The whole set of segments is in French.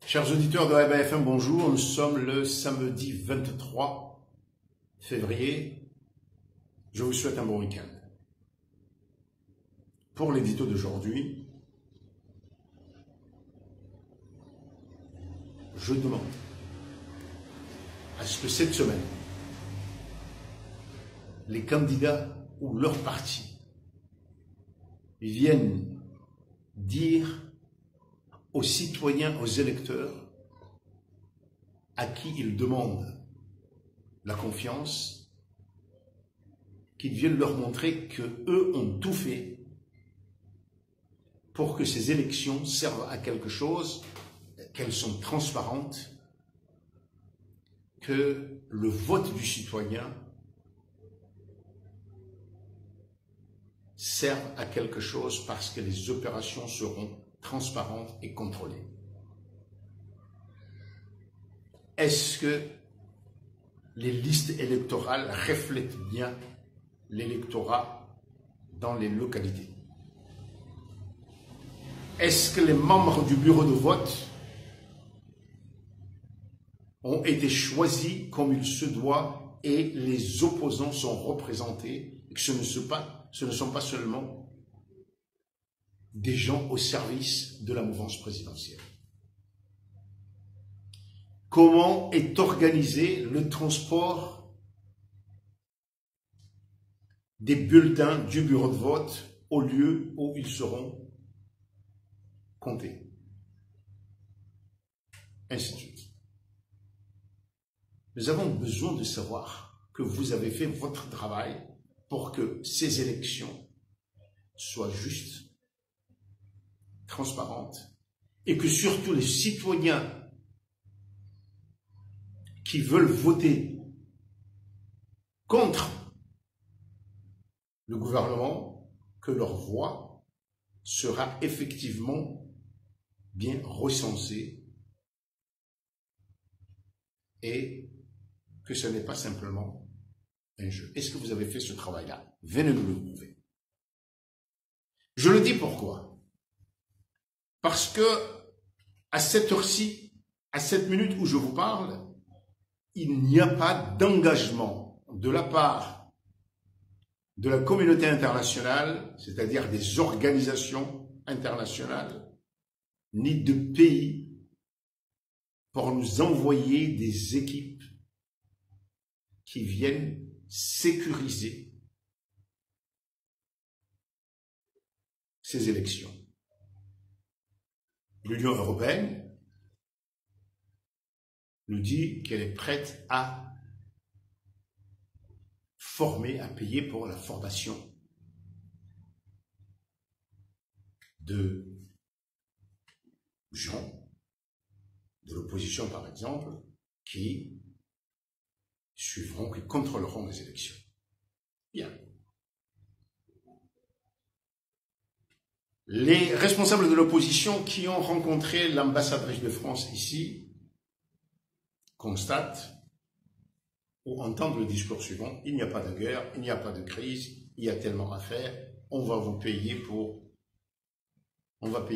Chers auditeurs de AIBA FM, bonjour. Nous sommes le samedi 23 février. Je vous souhaite un bon week-end. Pour l'édito d'aujourd'hui, je demande à ce que cette semaine, les candidats ou leurs partis viennent dire aux citoyens, aux électeurs, à qui ils demandent la confiance, qu'ils viennent leur montrer qu'eux ont tout fait pour que ces élections servent à quelque chose, qu'elles sont transparentes, que le vote du citoyen serve à quelque chose parce que les opérations seront transparentes et contrôlées. Est-ce que les listes électorales reflètent bien l'électorat dans les localités? Est-ce que les membres du bureau de vote ont été choisis comme il se doit et les opposants sont représentés et que ce ne sont pas seulement des gens au service de la mouvance présidentielle? Comment est organisé le transport des bulletins du bureau de vote au lieu où ils seront comptés? Ainsi de suite. Nous avons besoin de savoir que vous avez fait votre travail pour que ces élections soient justes, transparentes, et que surtout les citoyens qui veulent voter contre le gouvernement, que leur voix sera effectivement bien recensée et que ce n'est pas simplement un jeu. Est-ce que vous avez fait ce travail-là? Venez nous le prouver. Je le dis pourquoi? Parce que à cette heure-ci, à cette minute où je vous parle, il n'y a pas d'engagement de la part de la communauté internationale, c'est-à-dire des organisations internationales, ni de pays pour nous envoyer des équipes qui viennent sécuriser ces élections. L'Union européenne nous dit qu'elle est prête à former, à payer pour la formation de gens de l'opposition, par exemple, qui suivront, qui contrôleront les élections. Bien. Les responsables de l'opposition qui ont rencontré l'ambassadrice de France ici constatent ou entendent le discours suivant: il n'y a pas de guerre, il n'y a pas de crise, il y a tellement à faire, on va payer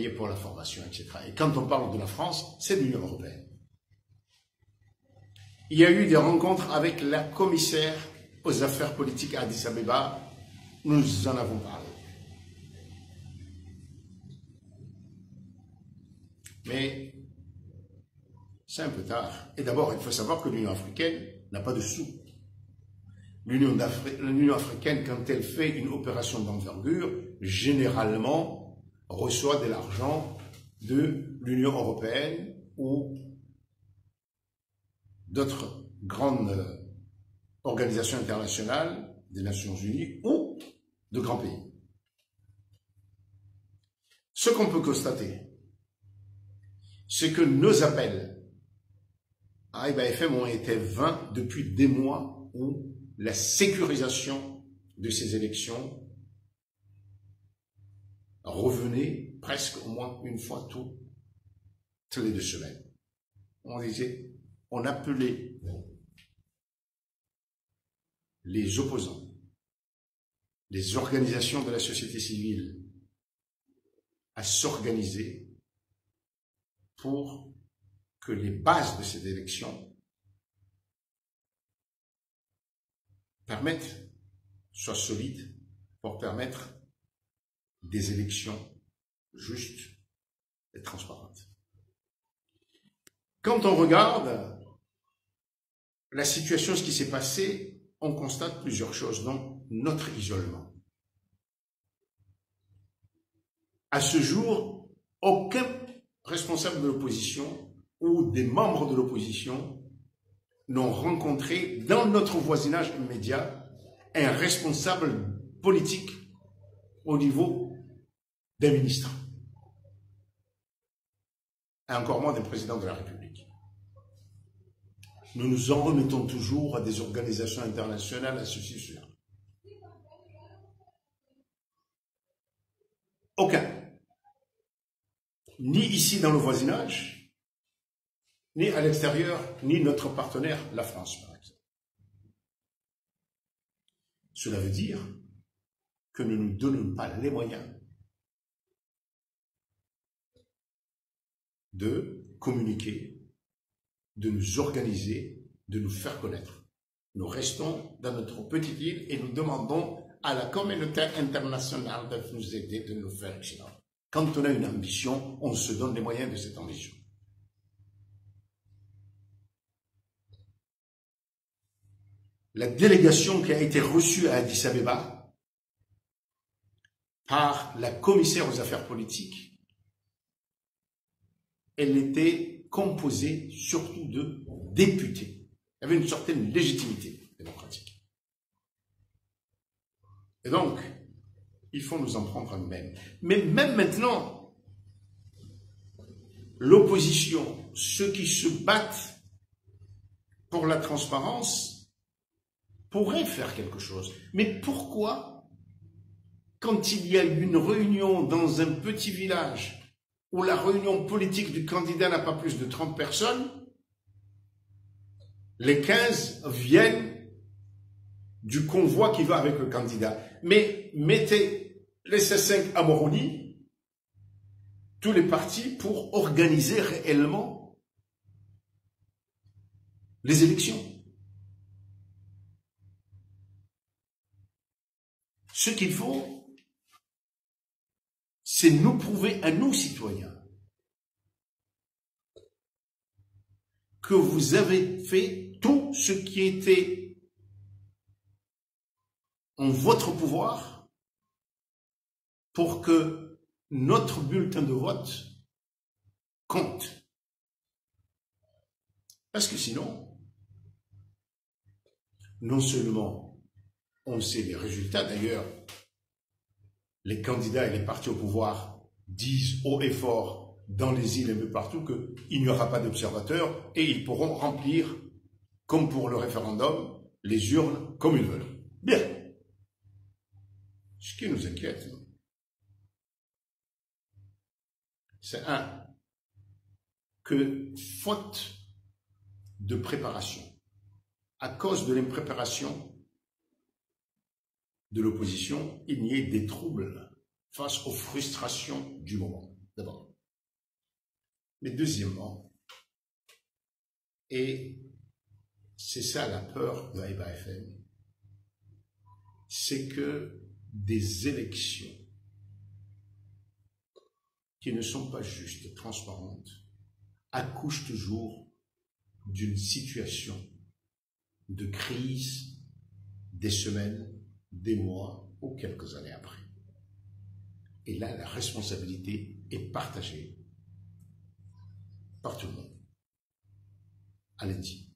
pour la formation, etc. Et quand on parle de la France, c'est l'Union européenne. Il y a eu des rencontres avec la commissaire aux affaires politiques à Addis Abeba, nous en avons parlé. Mais c'est un peu tard. Et d'abord, il faut savoir que l'Union africaine n'a pas de sous. L'Union africaine, quand elle fait une opération d'envergure, généralement reçoit de l'argent de l'Union européenne ou d'autres grandes organisations internationales, des Nations Unies ou de grands pays. Ce qu'on peut constater, c'est que nos appels à AIBA FM ont été vains depuis des mois où la sécurisation de ces élections revenait presque au moins une fois toutes les 2 semaines. On appelait les opposants, les organisations de la société civile à s'organiser pour que les bases de cette élection soient solides pour permettre des élections justes et transparentes. Quand on regarde la situation, ce qui s'est passé, on constate plusieurs choses, dont notre isolement. À ce jour, aucun responsable de l'opposition ou des membres de l'opposition n'ont rencontré dans notre voisinage immédiat un responsable politique au niveau d'un ministre, et encore moins d'un président de la République. Nous nous en remettons toujours à des organisations internationales, à ceci, cela. Aucun. Ni ici dans le voisinage, ni à l'extérieur, ni notre partenaire, la France, par exemple. Cela veut dire que nous ne nous donnons pas les moyens de communiquer, de nous organiser, de nous faire connaître. Nous restons dans notre petite île et nous demandons à la communauté internationale de nous aider, de nous faire excellent. Quand on a une ambition, on se donne les moyens de cette ambition. La délégation qui a été reçue à Addis Abeba par la commissaire aux affaires politiques, elle était composée surtout de députés. Il y avait une certaine légitimité démocratique. Et donc, il faut nous en prendre à nous-mêmes. Mais même maintenant, l'opposition, ceux qui se battent pour la transparence, pourraient faire quelque chose. Mais pourquoi, quand il y a eu une réunion dans un petit village, où la réunion politique du candidat n'a pas plus de 30 personnes, les 15 viennent du convoi qui va avec le candidat. Mais mettez les C5 à Moroni, tous les partis, pour organiser réellement les élections. Ce qu'il faut, c'est nous prouver à nous, citoyens, que vous avez fait tout ce qui était en votre pouvoir pour que notre bulletin de vote compte. Parce que sinon, non seulement on sait les résultats, d'ailleurs, les candidats et les partis au pouvoir disent haut et fort dans les îles et un peu partout qu'il n'y aura pas d'observateurs et ils pourront remplir, comme pour le référendum, les urnes comme ils veulent. Bien. Ce qui nous inquiète, c'est que faute de préparation, à cause de l'impréparation de l'opposition, il y ait des troubles face aux frustrations du moment, d'abord. Mais deuxièmement, et c'est ça la peur de Haïba FM, c'est que des élections qui ne sont pas justes, transparentes, accouchent toujours d'une situation de crise des semaines, des mois ou quelques années après. Et là, la responsabilité est partagée par tout le monde. Allez-y.